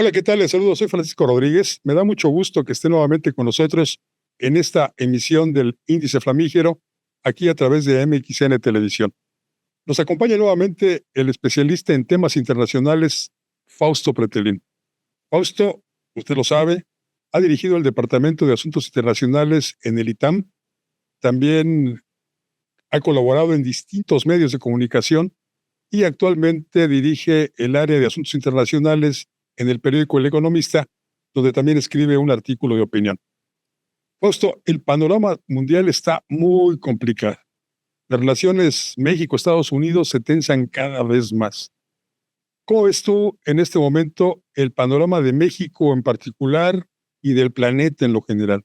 Hola, ¿qué tal? Les saludo, soy Francisco Rodríguez. Me da mucho gusto que esté nuevamente con nosotros en esta emisión del Índice Flamígero, aquí a través de MXN Televisión. Nos acompaña nuevamente el especialista en temas internacionales, Fausto Pretelín. Fausto, usted lo sabe, ha dirigido el Departamento de Asuntos Internacionales en el ITAM. También ha colaborado en distintos medios de comunicación y actualmente dirige el área de Asuntos Internacionales en el periódico El Economista, donde también escribe un artículo de opinión. Fausto, el panorama mundial está muy complicado. Las relaciones México-Estados Unidos se tensan cada vez más. ¿Cómo ves tú en este momento el panorama de México en particular y del planeta en lo general?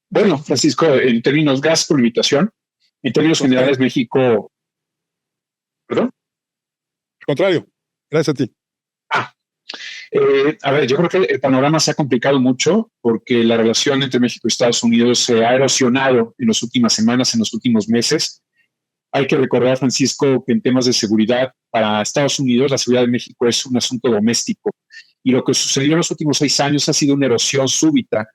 Bueno, Francisco, en términos, gracias por la invitación. En términos generales, México, perdón. Al contrario, gracias a ti. A ver, yo creo que el panorama se ha complicado mucho porque la relación entre México y Estados Unidos se ha erosionado en las últimas semanas, en los últimos meses. Hay que recordar, Francisco, que en temas de seguridad, para Estados Unidos, la seguridad de México es un asunto doméstico. Y lo que sucedió en los últimos 6 años ha sido una erosión súbita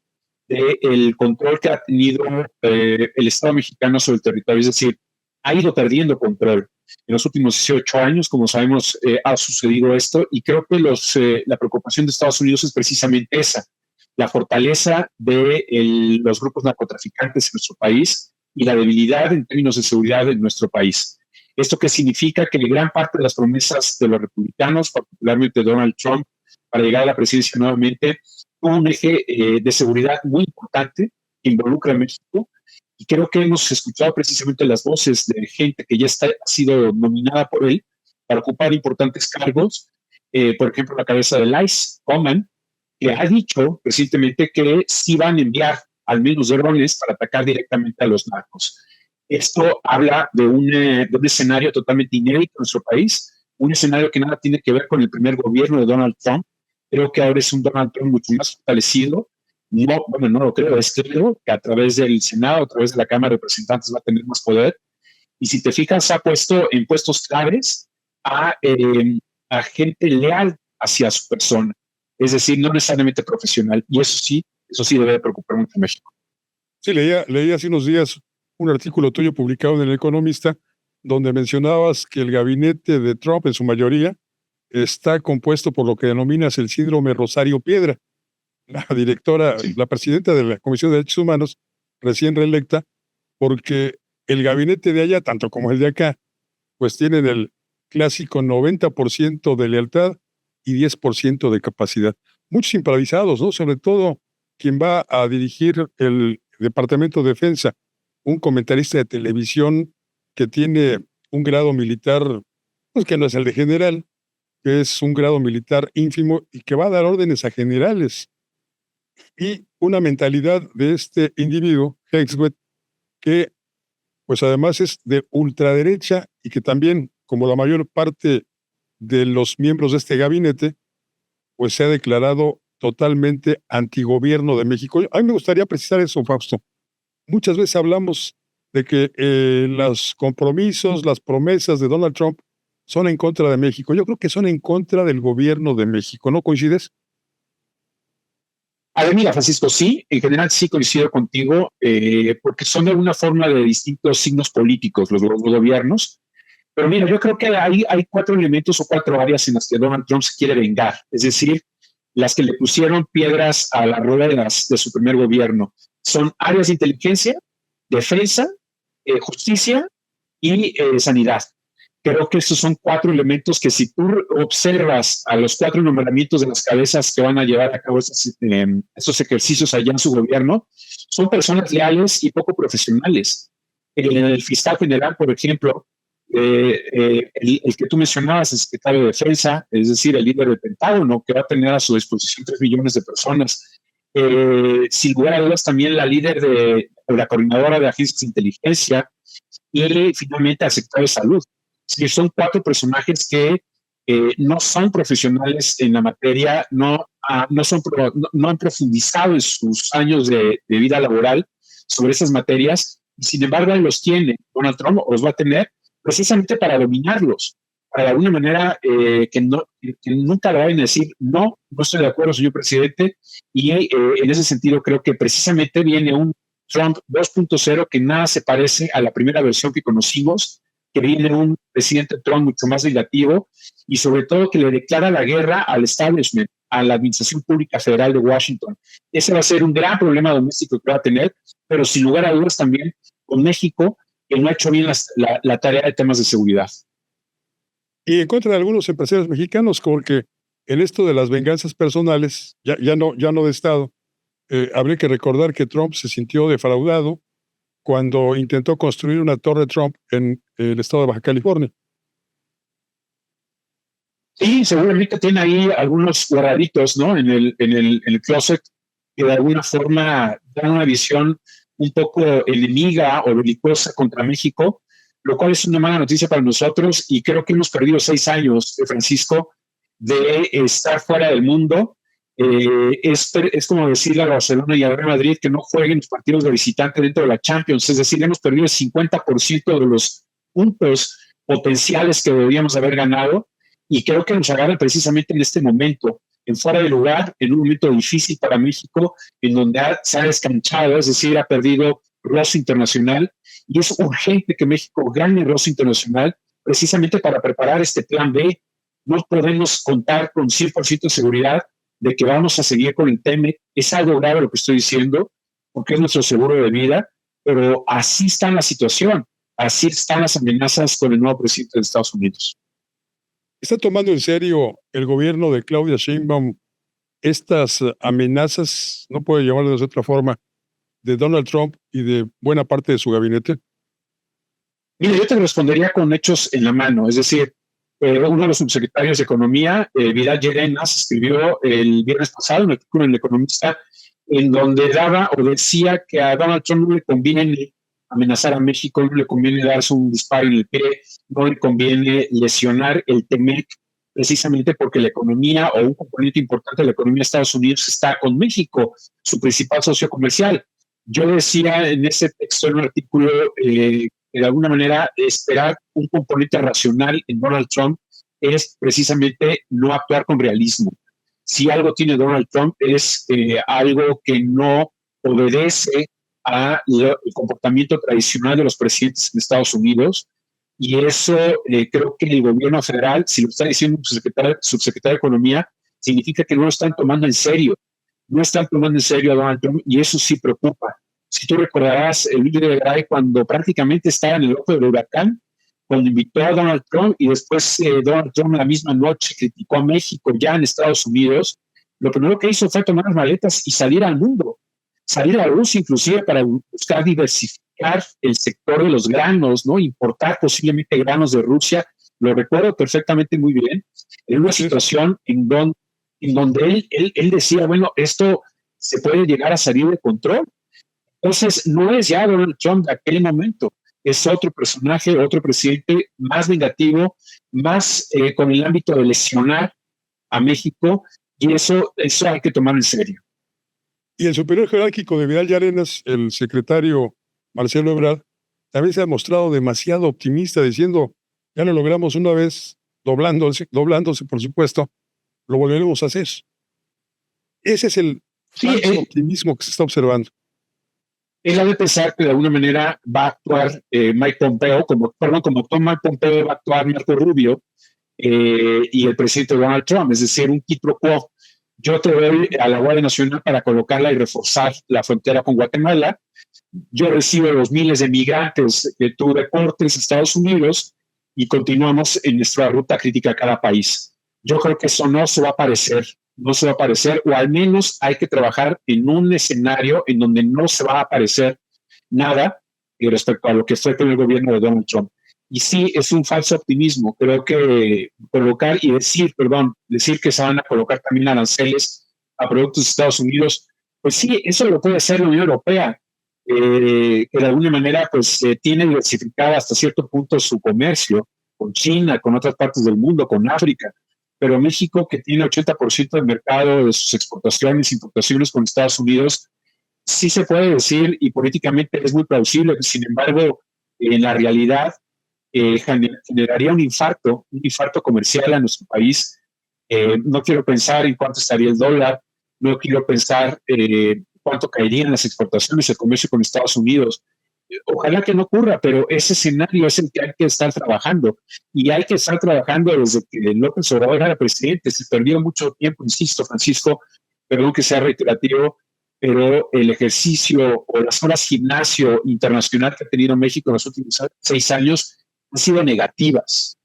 del control que ha tenido el Estado mexicano sobre el territorio. Es decir, ha ido perdiendo control. En los últimos 18 años, como sabemos, ha sucedido esto y creo que la preocupación de Estados Unidos es precisamente esa, la fortaleza de los grupos narcotraficantes en nuestro país y la debilidad en términos de seguridad en nuestro país. ¿Esto qué significa? Que gran parte de las promesas de los republicanos, particularmente Donald Trump, para llegar a la presidencia nuevamente, tuvo un eje de seguridad muy importante que involucra a México. Y creo que hemos escuchado precisamente las voces de gente que ya ha sido nominada por él para ocupar importantes cargos. Por ejemplo, la cabeza del ICE, Coman, que ha dicho recientemente que sí van a enviar al menos drones para atacar directamente a los narcos. Esto habla de un escenario totalmente inédito en nuestro país, un escenario que nada tiene que ver con el primer gobierno de Donald Trump. Creo que ahora es un Donald Trump mucho más fortalecido. No, bueno, no lo creo, es claro que a través del Senado, a través de la Cámara de Representantes va a tener más poder. Y si te fijas, ha puesto en puestos claves a gente leal hacia su persona, es decir, no necesariamente profesional. Y eso sí debe preocupar mucho a México. Sí, leí hace unos días un artículo tuyo publicado en El Economista, donde mencionabas que el gabinete de Trump, en su mayoría, está compuesto por lo que denominas el síndrome Rosario Piedra. La directora, Sí. la presidenta de la Comisión de Derechos Humanos, recién reelecta, porque el gabinete de allá, tanto como el de acá, pues tienen el clásico 90% de lealtad y 10% de capacidad. Muchos improvisados, ¿no? Sobre todo quien va a dirigir el Departamento de Defensa, un comentarista de televisión que tiene un grado militar, pues que no es el de general, que es un grado militar ínfimo y que va a dar órdenes a generales. Y una mentalidad de este individuo, Hexwet, que pues además es de ultraderecha y que también, como la mayor parte de los miembros de este gabinete, pues se ha declarado totalmente antigobierno de México. A mí me gustaría precisar eso, Fausto. Muchas veces hablamos de que los compromisos, las promesas de Donald Trump son en contra de México. Yo creo que son en contra del gobierno de México. ¿No coincides? A ver, mira, Francisco, sí, en general sí coincido contigo, porque son de alguna forma de distintos signos políticos los gobiernos. Pero mira, yo creo que hay 4 elementos o 4 áreas en las que Donald Trump se quiere vengar. Es decir, las que le pusieron piedras a las ruedas de su primer gobierno. Son áreas de inteligencia, defensa, justicia y sanidad. Creo que estos son 4 elementos que si tú observas a los 4 nombramientos de las cabezas que van a llevar a cabo estos ejercicios allá en su gobierno, son personas leales y poco profesionales. El fiscal general, por ejemplo, el que tú mencionabas, el secretario de Defensa, es decir, el líder del Pentágono, que va a tener a su disposición 3 millones de personas. Sin lugar a dudas, también la líder de la coordinadora de agencias de inteligencia y finalmente al sector de salud. Sí, son 4 personajes que no son profesionales en la materia, no han profundizado en sus años de vida laboral sobre esas materias, y sin embargo, él los tiene, Donald Trump los va a tener precisamente para dominarlos. para de alguna manera que nunca le vayan a decir, no estoy de acuerdo, señor presidente, y en ese sentido creo que precisamente viene un Trump 2.0 que nada se parece a la primera versión que conocimos, que viene un presidente Trump mucho más vengativo y sobre todo que le declara la guerra al establishment, a la Administración Pública Federal de Washington. Ese va a ser un gran problema doméstico que va a tener, pero sin lugar a dudas también con México, que no ha hecho bien la tarea de temas de seguridad. Y en contra de algunos empresarios mexicanos, porque en esto de las venganzas personales, ya no de Estado, habría que recordar que Trump se sintió defraudado cuando intentó construir una torre Trump en el estado de Baja California. Sí, seguramente tiene ahí algunos guardaditos, ¿no? En el closet que de alguna forma dan una visión un poco enemiga o belicosa contra México, lo cual es una mala noticia para nosotros y creo que hemos perdido 6 años, Francisco, de estar fuera del mundo. Es como decirle a Barcelona y a Real Madrid que no jueguen los partidos de visitante dentro de la Champions, es decir, hemos perdido el 50% de los puntos potenciales que deberíamos haber ganado y creo que nos agarra precisamente en este momento, en fuera de lugar, en un momento difícil para México, en donde se ha descanchado, es decir, ha perdido rostro internacional y es urgente que México gane rostro internacional precisamente para preparar este plan B. No podemos contar con 100% de seguridad de que vamos a seguir con el TEMEC. Es algo grave lo que estoy diciendo, porque es nuestro seguro de vida, pero así está la situación, así están las amenazas con el nuevo presidente de Estados Unidos. ¿Está tomando en serio el gobierno de Claudia Sheinbaum estas amenazas, no puede llamarlo de otra forma, de Donald Trump y de buena parte de su gabinete? Mira, yo te respondería con hechos en la mano, es decir, uno de los subsecretarios de Economía, Vidal Llerenas, escribió el viernes pasado un artículo en El Economista en donde daba o decía que a Donald Trump no le conviene amenazar a México, no le conviene darse un disparo en el pie, no le conviene lesionar el TEMEC, precisamente porque la economía o un componente importante de la economía de Estados Unidos está con México, su principal socio comercial. Yo decía en ese texto, en un artículo, que de alguna manera esperar un componente racional en Donald Trump es precisamente no actuar con realismo. Si algo tiene Donald Trump es algo que no obedece al comportamiento tradicional de los presidentes en Estados Unidos, y eso creo que el gobierno federal, si lo está diciendo su subsecretario de Economía, significa que no lo están tomando en serio. No están tomando en serio a Donald Trump y eso sí preocupa. Si tú recordarás el video de Gray cuando prácticamente estaba en el ojo del huracán, cuando invitó a Donald Trump y después Donald Trump la misma noche criticó a México ya en Estados Unidos, lo primero que hizo fue tomar las maletas y salir al mundo, salir a Rusia inclusive para buscar diversificar el sector de los granos, ¿no? Importar posiblemente granos de Rusia. Lo recuerdo perfectamente muy bien. En una situación en donde él decía, bueno, esto se puede llegar a salir de control. Entonces, no es ya Donald Trump de aquel momento, es otro personaje, otro presidente más vengativo, más con el ámbito de lesionar a México, y eso hay que tomarlo en serio. Y el superior jerárquico de Vidal Llerenas, el secretario Marcelo Ebrard, también se ha mostrado demasiado optimista, diciendo, ya lo logramos una vez, doblándose, por supuesto, lo volveremos a hacer. Ese es el falso optimismo que se está observando. Él ha de pensar que de alguna manera va a actuar Mike Pompeo, como Mike Pompeo va a actuar Marco Rubio y el presidente Donald Trump, es decir, un quid pro quo. Yo te doy a la Guardia Nacional para colocarla y reforzar la frontera con Guatemala. Yo recibo los miles de migrantes que tú deportes a Estados Unidos y continuamos en nuestra ruta crítica a cada país. Yo creo que eso no se va a aparecer, o al menos hay que trabajar en un escenario en donde no se va a aparecer nada respecto a lo que fue con el gobierno de Donald Trump. Y sí, es un falso optimismo. Creo que colocar y decir que se van a colocar también aranceles a productos de Estados Unidos, pues sí, eso lo puede hacer la Unión Europea, que de alguna manera pues tiene diversificada hasta cierto punto su comercio con China, con otras partes del mundo, con África. Pero México, que tiene 80% del mercado de sus exportaciones e importaciones con Estados Unidos, sí se puede decir y políticamente es muy plausible, sin embargo, en la realidad generaría un infarto comercial a nuestro país. No quiero pensar en cuánto estaría el dólar, no quiero pensar cuánto caerían las exportaciones, el comercio con Estados Unidos. Ojalá que no ocurra, pero ese escenario es el que hay que estar trabajando. Y hay que estar trabajando desde que López Obrador era presidente. Se perdió mucho tiempo, insisto, Francisco, perdón que sea reiterativo, pero el ejercicio o las horas gimnasio internacional que ha tenido México en los últimos 6 años han sido negativas.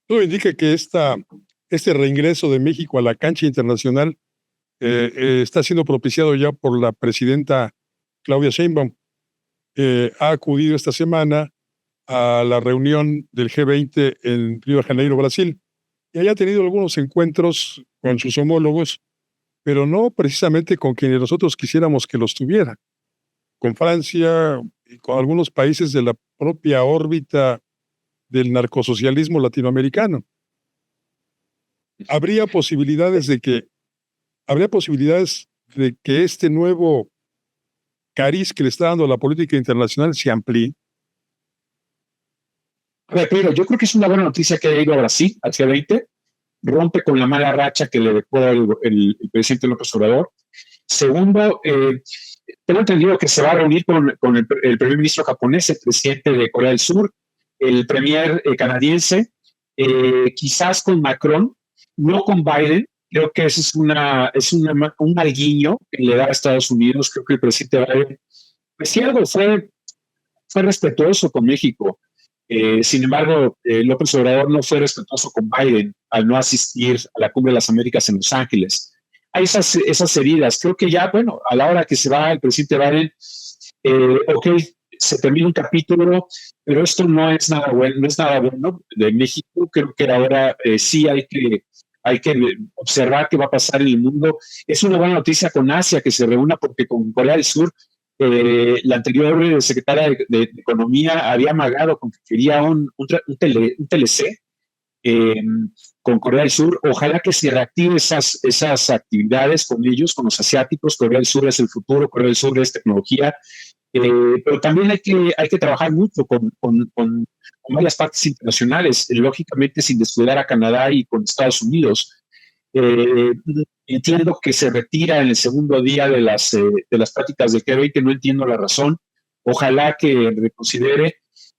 Todo indica que este reingreso de México a la cancha internacional está siendo propiciado ya por la presidenta Claudia Sheinbaum. Ha acudido esta semana a la reunión del G20 en Río de Janeiro, Brasil, y haya tenido algunos encuentros con sus homólogos, pero no precisamente con quienes nosotros quisiéramos que los tuviera, con Francia y con algunos países de la propia órbita del narcosocialismo latinoamericano. Habría posibilidades de que este nuevo cariz que le está dando a la política internacional se amplíe. Pero yo creo que es una buena noticia que haya ido a Brasil, al G20, rompe con la mala racha que le dejó el presidente López Obrador. Segundo, tengo entendido que se va a reunir con el primer ministro japonés, el presidente de Corea del Sur, el premier canadiense, quizás con Macron, no con Biden. Creo que ese es un mal guiño que le da a Estados Unidos. Creo que el presidente Biden, pues sí, algo fue respetuoso con México. Sin embargo, López Obrador no fue respetuoso con Biden al no asistir a la Cumbre de las Américas en Los Ángeles. Hay esas heridas. Creo que ya, bueno, a la hora que se va el presidente Biden, se termina un capítulo, pero esto no es nada bueno de México. Creo que ahora sí hay que observar qué va a pasar en el mundo. Es una buena noticia con Asia que se reúna, porque con Corea del Sur, la anterior secretaria de Economía había amagado con que quería un TLC con Corea del Sur. Ojalá que se reactive esas actividades con ellos, con los asiáticos. Corea del Sur es el futuro, Corea del Sur es tecnología, pero también hay que trabajar mucho con varias partes internacionales, lógicamente sin descuidar a Canadá y con Estados Unidos. Entiendo que se retira en el segundo día de las prácticas de G20, no entiendo la razón. Ojalá que reconsidere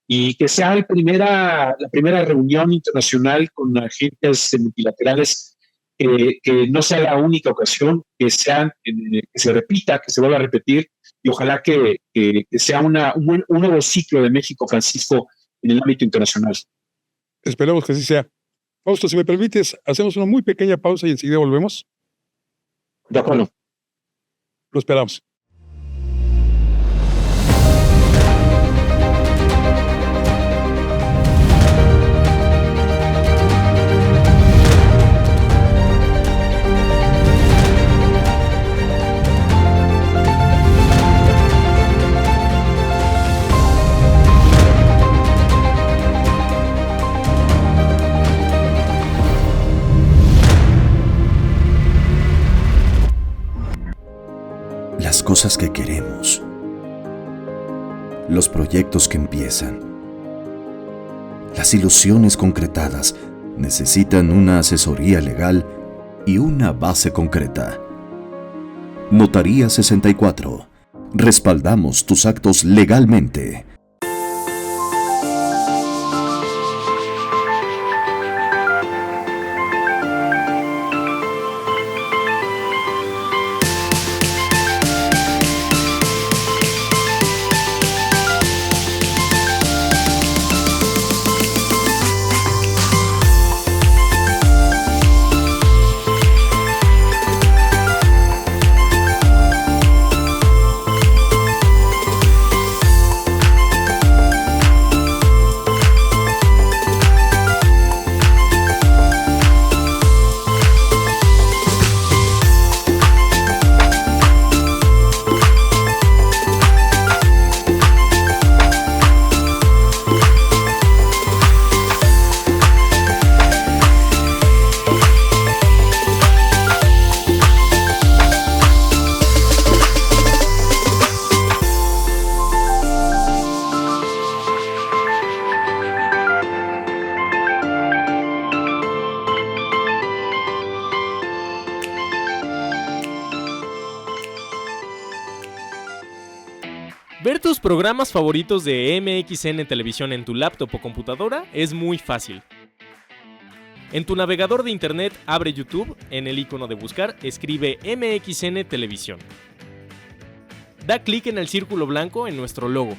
y que sea la primera reunión internacional con agentes multilaterales, que no sea la única ocasión, que se repita, que se vuelva a repetir, y ojalá que sea un nuevo ciclo de México, Francisco, en el ámbito internacional. Esperemos que así sea. Fausto, si me permites, hacemos una muy pequeña pausa y enseguida volvemos. De acuerdo. Lo esperamos. Las cosas que queremos, los proyectos que empiezan, las ilusiones concretadas necesitan una asesoría legal y una base concreta. Notaría 64. Respaldamos tus actos legalmente. Ver tus programas favoritos de MXN Televisión en tu laptop o computadora es muy fácil. En tu navegador de internet abre YouTube, en el icono de buscar escribe MXN Televisión. Da clic en el círculo blanco en nuestro logo.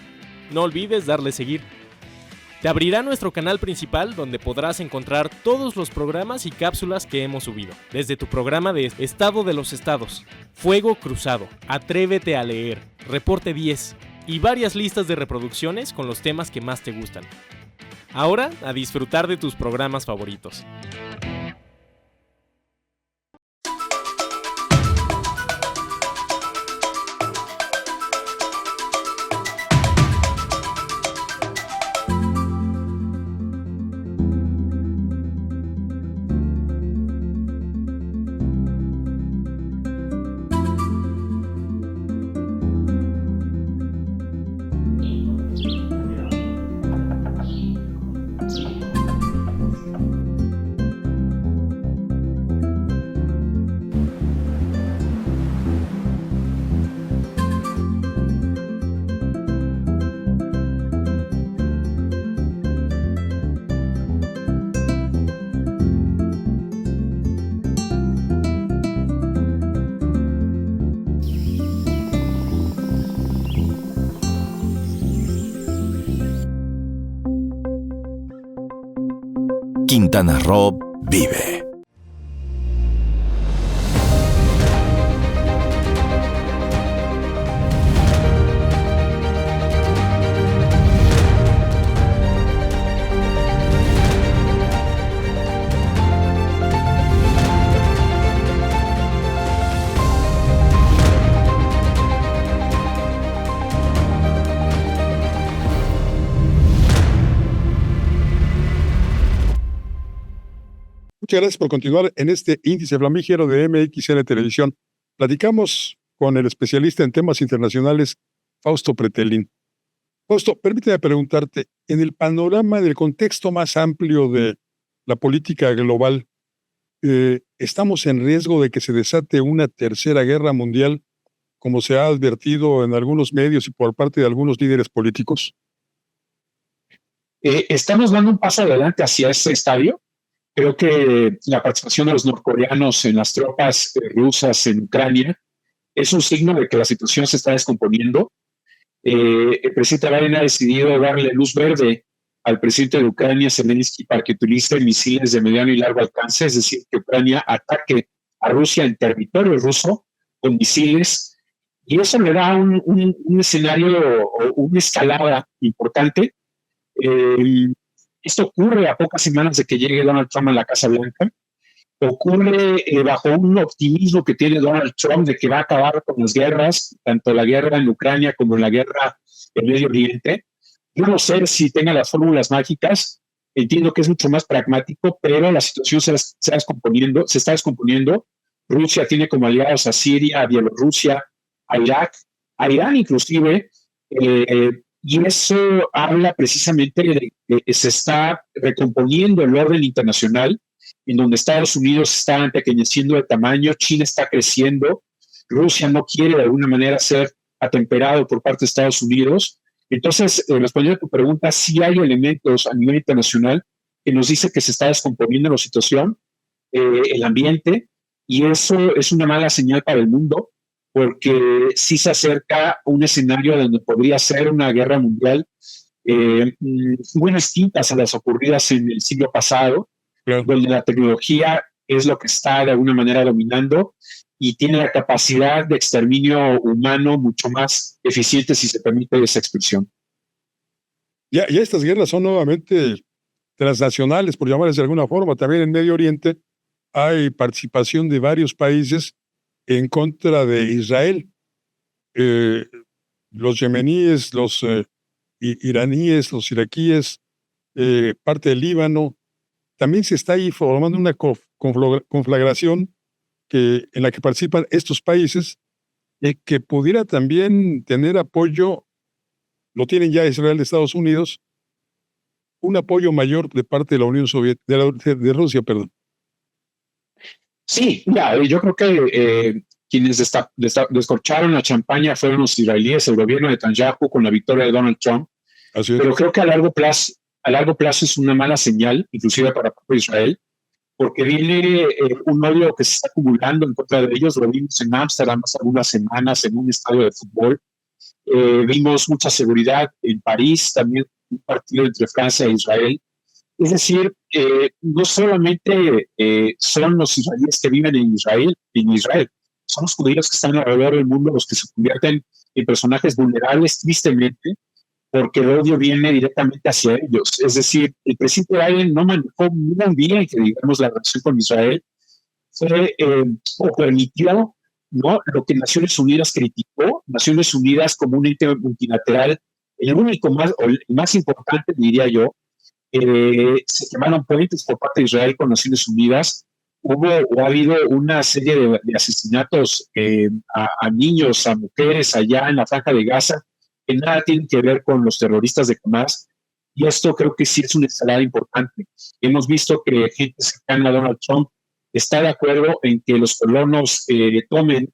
No olvides darle seguir. Te abrirá nuestro canal principal donde podrás encontrar todos los programas y cápsulas que hemos subido, desde tu programa de Estado de los Estados, Fuego Cruzado, Atrévete a leer, Reporte 10 y varias listas de reproducciones con los temas que más te gustan. Ahora, a disfrutar de tus programas favoritos. Quintana Roo vive. Muchas gracias por continuar en este índice flamígero de MXN Televisión. Platicamos con el especialista en temas internacionales, Fausto Pretelín. Fausto, permíteme preguntarte, en el panorama del contexto más amplio de la política global, ¿estamos en riesgo de que se desate una tercera guerra mundial, como se ha advertido en algunos medios y por parte de algunos líderes políticos? Estamos dando un paso adelante hacia ese estadio. Creo que la participación de los norcoreanos en las tropas rusas en Ucrania es un signo de que la situación se está descomponiendo. El presidente Biden ha decidido darle luz verde al presidente de Ucrania, Zelensky, para que utilice misiles de mediano y largo alcance, es decir, que Ucrania ataque a Rusia en territorio ruso con misiles, y eso le da un escenario o una escalada importante. Esto ocurre a pocas semanas de que llegue Donald Trump a la Casa Blanca. Ocurre bajo un optimismo que tiene Donald Trump de que va a acabar con las guerras, tanto la guerra en Ucrania como la guerra en Medio Oriente. Yo no sé si tenga las fórmulas mágicas. Entiendo que es mucho más pragmático, pero la situación se está descomponiendo. Rusia tiene como aliados a Siria, a Bielorrusia, a Irak, a Irán inclusive. Y eso habla precisamente de que se está recomponiendo el orden internacional, en donde Estados Unidos está empequeñeciendo de tamaño, China está creciendo, Rusia no quiere de alguna manera ser atemperado por parte de Estados Unidos. Entonces, respondiendo a tu pregunta, sí hay elementos a nivel internacional que nos dice que se está descomponiendo la situación, el ambiente, y eso es una mala señal para el mundo, porque sí se acerca un escenario donde podría ser una guerra mundial muy distintas a las ocurridas en el siglo pasado, claro, donde la tecnología es lo que está de alguna manera dominando y tiene la capacidad de exterminio humano mucho más eficiente, si se permite esa expresión. Ya estas guerras son nuevamente transnacionales, por llamarles de alguna forma. También en Medio Oriente hay participación de varios países en contra de Israel. Los yemeníes, los iraníes, los iraquíes, parte del Líbano. También se está ahí formando una conflagración en la que participan estos países, que pudiera también tener apoyo, lo tienen ya Israel de Estados Unidos, un apoyo mayor de parte de la Unión Soviética, de Rusia, perdón. Sí, ya, yo creo que quienes descorcharon la champaña fueron los israelíes, el gobierno de Netanyahu con la victoria de Donald Trump. Pero creo que a largo plazo es una mala señal, inclusive para el propio Israel, porque viene un odio que se está acumulando en contra de ellos. Lo vimos en Ámsterdam hace algunas semanas en un estadio de fútbol. Vimos mucha seguridad en París, también un partido entre Francia e Israel. Es decir, no solamente son los israelíes que viven en Israel, son los judíos que están alrededor del mundo los que se convierten en personajes vulnerables, tristemente, porque el odio viene directamente hacia ellos. Es decir, el presidente Biden no manejó muy bien, que digamos, la relación con Israel fue o permitió, ¿no?, lo que Naciones Unidas criticó, Naciones Unidas como un ente multilateral, el único más importante, diría yo. Se quemaron puentes por parte de Israel con Naciones Unidas. Ha habido una serie de asesinatos a niños, a mujeres allá en la Franja de Gaza, que nada tienen que ver con los terroristas de Hamas. Y esto creo que sí es una escalada importante. Hemos visto que gente cercana a Donald Trump está de acuerdo en que los colonos tomen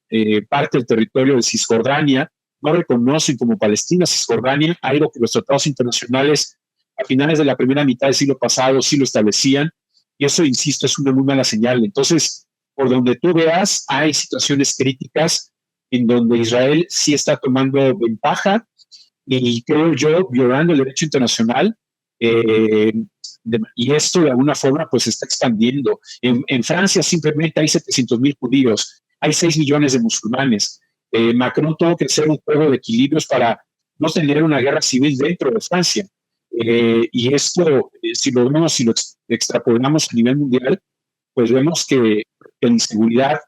parte del territorio de Cisjordania, no reconocen como Palestina Cisjordania, algo que los tratados internacionales a finales de la primera mitad del siglo pasado sí lo establecían, y eso, insisto, es una muy mala señal. Entonces, por donde tú veas, hay situaciones críticas en donde Israel sí está tomando ventaja y, creo yo, violando el derecho internacional, y esto de alguna forma pues se está expandiendo. En Francia simplemente hay 700,000 judíos, hay 6 millones de musulmanes. Macron tuvo que hacer un juego de equilibrios para no tener una guerra civil dentro de Francia. Y esto, si lo vemos, si lo extrapolamos a nivel mundial, pues vemos que la inseguridad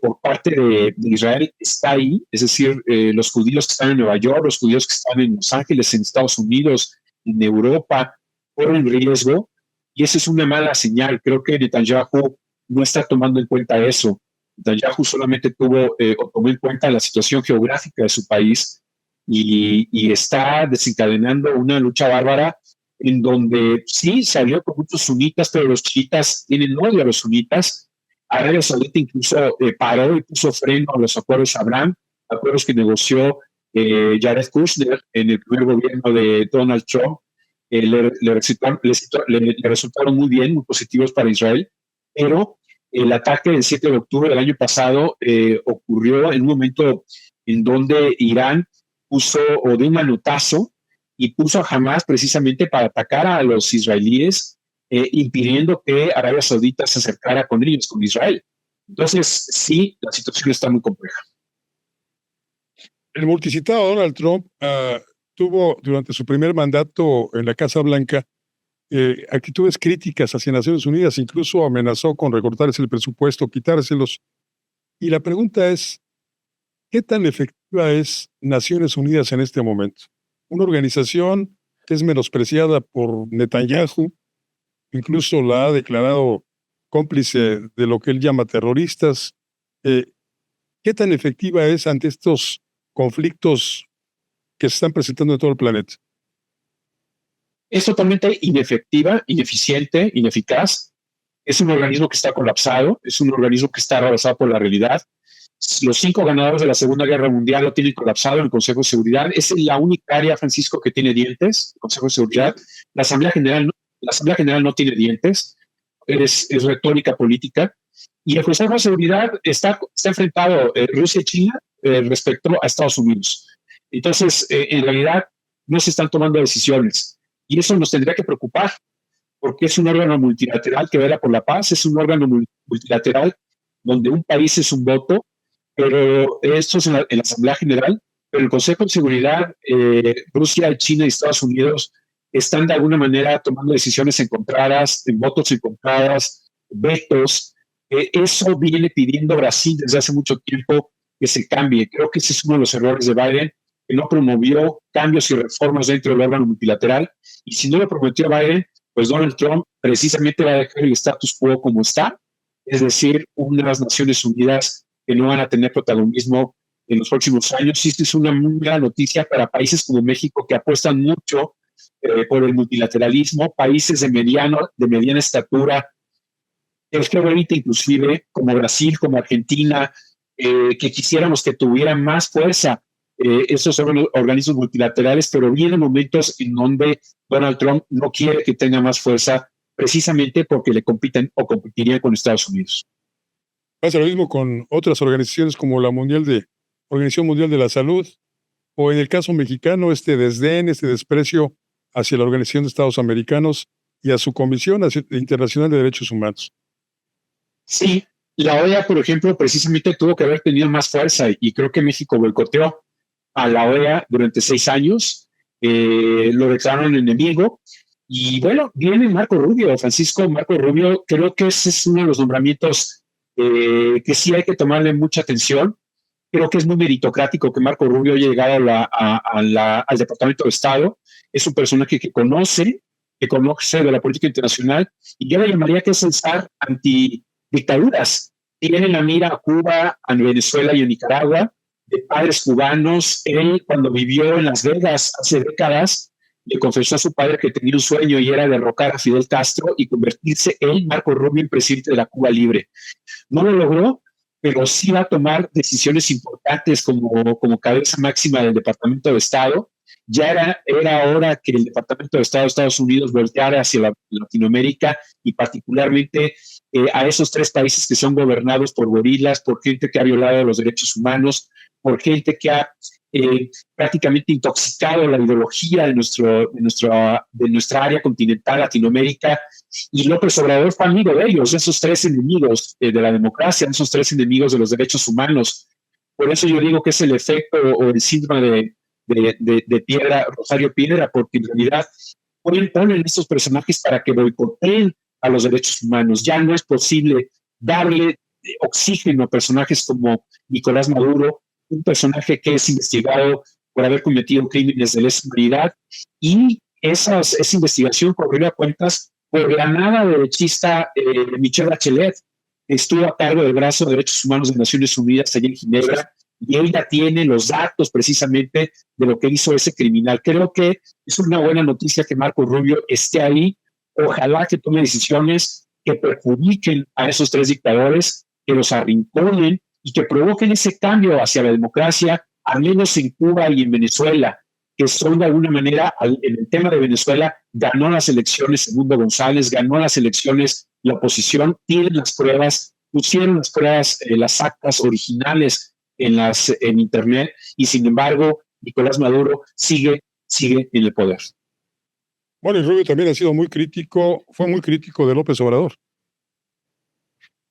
por parte de Israel está ahí. Es decir, los judíos que están en Nueva York, los judíos que están en Los Ángeles, en Estados Unidos, en Europa, corren riesgo, y esa es una mala señal. Creo que Netanyahu no está tomando en cuenta eso. Netanyahu solamente tomó en cuenta la situación geográfica de su país, y está desencadenando una lucha bárbara en donde sí se alió con muchos sunitas, pero los chiitas tienen odio a los sunitas. Arabia Saudita incluso paró y puso freno a los acuerdos Abraham, acuerdos que negoció Jared Kushner en el primer gobierno de Donald Trump. Le resultaron muy bien, muy positivos para Israel, pero el ataque del 7 de octubre del año pasado ocurrió en un momento en donde Irán puso o de un manotazo y puso a Hamas precisamente para atacar a los israelíes, impidiendo que Arabia Saudita se acercara con ellos, con Israel. Entonces, sí, la situación está muy compleja. El multicitado Donald Trump tuvo durante su primer mandato en la Casa Blanca actitudes críticas hacia Naciones Unidas, incluso amenazó con recortarles el presupuesto, quitárselos. Y la pregunta es, ¿qué tan efectiva es Naciones Unidas en este momento? Una organización que es menospreciada por Netanyahu, incluso la ha declarado cómplice de lo que él llama terroristas. ¿Qué tan efectiva es ante estos conflictos que se están presentando en todo el planeta? Es totalmente inefectiva, ineficiente, ineficaz. Es un organismo que está colapsado, es un organismo que está rebasado por la realidad. Los 5 ganadores de la Segunda Guerra Mundial lo tienen colapsado en el Consejo de Seguridad. Es la única área, Francisco, que tiene dientes, el Consejo de Seguridad. La Asamblea General no tiene dientes, es retórica política. Y el Consejo de Seguridad está enfrentado Rusia y China respecto a Estados Unidos. Entonces, en realidad, no se están tomando decisiones. Y eso nos tendría que preocupar, porque es un órgano multilateral que vela por la paz, es un órgano multilateral donde un país es un voto, pero esto es en la Asamblea General, pero el Consejo de Seguridad, Rusia, China y Estados Unidos están de alguna manera tomando decisiones encontradas, en votos encontradas, vetos. Eso viene pidiendo Brasil desde hace mucho tiempo que se cambie. Creo que ese es uno de los errores de Biden, que no promovió cambios y reformas dentro del órgano multilateral. Y si no lo prometió Biden, pues Donald Trump precisamente va a dejar el status quo como está, es decir, unas Naciones Unidas que no van a tener protagonismo en los próximos años. Y esta es una muy buena noticia para países como México, que apuestan mucho por el multilateralismo, países de mediana estatura, inclusive como Brasil, como Argentina, que quisiéramos que tuvieran más fuerza estos organismos multilaterales, pero vienen momentos en donde Donald Trump no quiere que tenga más fuerza precisamente porque le compiten o competirían con Estados Unidos. Pasa lo mismo con otras organizaciones como la Organización Mundial de la Salud, o en el caso mexicano, este desdén, este desprecio hacia la Organización de Estados Americanos y a su Comisión Internacional de Derechos Humanos. Sí, la OEA, por ejemplo, precisamente tuvo que haber tenido más fuerza y creo que México boicoteó a la OEA durante 6 años, lo declararon enemigo. Y bueno, viene Francisco Marco Rubio, creo que ese es uno de los nombramientos que sí hay que tomarle mucha atención. Creo que es muy meritocrático que Marco Rubio haya llegado al Departamento de Estado. Es un personaje que conoce de la política internacional, y yo le llamaría que es el zar antidictaduras. Tiene en la mira a Cuba, a Venezuela y a Nicaragua, de padres cubanos. Él, cuando vivió en Las Vegas hace décadas, le confesó a su padre que tenía un sueño y era derrocar a Fidel Castro y convertirse él, Marco Rubio, en presidente de la Cuba libre. No lo logró, pero sí va a tomar decisiones importantes como cabeza máxima del Departamento de Estado. Ya era hora que el Departamento de Estado de Estados Unidos volteara hacia Latinoamérica y particularmente a esos 3 países que son gobernados por gorilas, por gente que ha violado los derechos humanos, por gente que ha prácticamente intoxicado la ideología de nuestra área continental, Latinoamérica. Y López Obrador fue amigo de ellos, esos 3 enemigos de la democracia, esos 3 enemigos de los derechos humanos. Por eso yo digo que es el efecto o el síndrome de Piedra, Rosario Piedra, porque en realidad ponen estos personajes para que boicoteen a los derechos humanos. Ya no es posible darle oxígeno a personajes como Nicolás Maduro, un personaje que es investigado por haber cometido crímenes de lesa humanidad, y esa investigación corrió a cuentas por la nada derechista Michelle Bachelet, que estuvo a cargo del brazo de derechos humanos de Naciones Unidas allá en Ginebra, y ella tiene los datos precisamente de lo que hizo ese criminal. Creo que es una buena noticia que Marco Rubio esté ahí. Ojalá que tome decisiones que perjudiquen a esos 3 dictadores, que los arrinconen y que provoquen ese cambio hacia la democracia, al menos en Cuba y en Venezuela, que son de alguna manera, en el tema de Venezuela, ganó las elecciones Edmundo González, ganó las elecciones la oposición, tienen las pruebas, pusieron las pruebas, las actas originales en Internet, y sin embargo, Nicolás Maduro sigue en el poder. Bueno, y Rubio también ha sido fue muy crítico de López Obrador.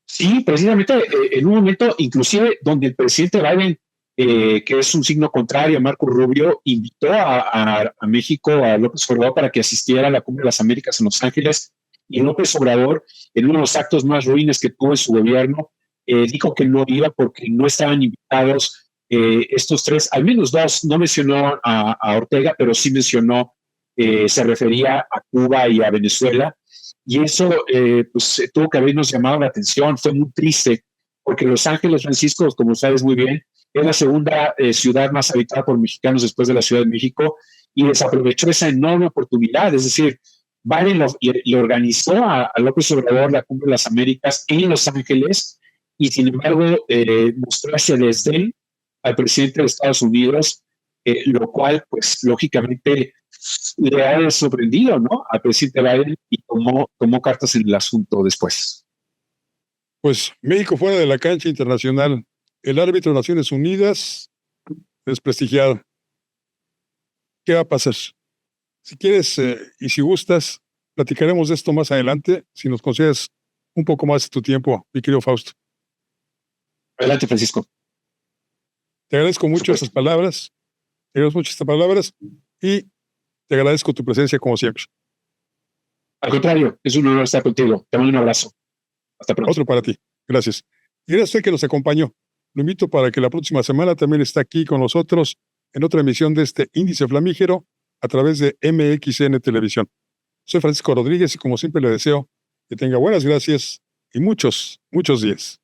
Sí, precisamente en un momento, inclusive, donde el presidente Biden, que es un signo contrario a Marco Rubio, invitó a México, a López Obrador, para que asistiera a la Cumbre de las Américas en Los Ángeles, y López Obrador, en uno de los actos más ruines que tuvo en su gobierno, dijo que no iba porque no estaban invitados estos 3, al menos 2, no mencionó a Ortega, pero sí mencionó, se refería a Cuba y a Venezuela, y eso pues tuvo que habernos llamado la atención. Fue muy triste, porque Los Ángeles, Francisco, como sabes muy bien, es la segunda ciudad más habitada por mexicanos después de la Ciudad de México, y desaprovechó esa enorme oportunidad. Es decir, Biden le organizó a López Obrador la Cumbre de las Américas en Los Ángeles, y sin embargo mostró ese desdén al presidente de Estados Unidos, lo cual, pues, lógicamente le ha sorprendido, ¿no?, al presidente Biden, y tomó cartas en el asunto después. Pues México fuera de la cancha internacional, el árbitro de Naciones Unidas desprestigiado. ¿Qué va a pasar? Si quieres y si gustas, platicaremos de esto más adelante, si nos concedes un poco más de tu tiempo, mi querido Fausto. Adelante, Francisco. Te agradezco mucho estas palabras, y te agradezco tu presencia como siempre. Al contrario, es un honor estar contigo. Te mando un abrazo. Hasta pronto. Otro para ti. Gracias. Y gracias a usted que nos acompañó. Lo invito para que la próxima semana también esté aquí con nosotros en otra emisión de este Índice Flamígero a través de MXN Televisión. Soy Francisco Rodríguez y como siempre le deseo que tenga buenas gracias y muchos días.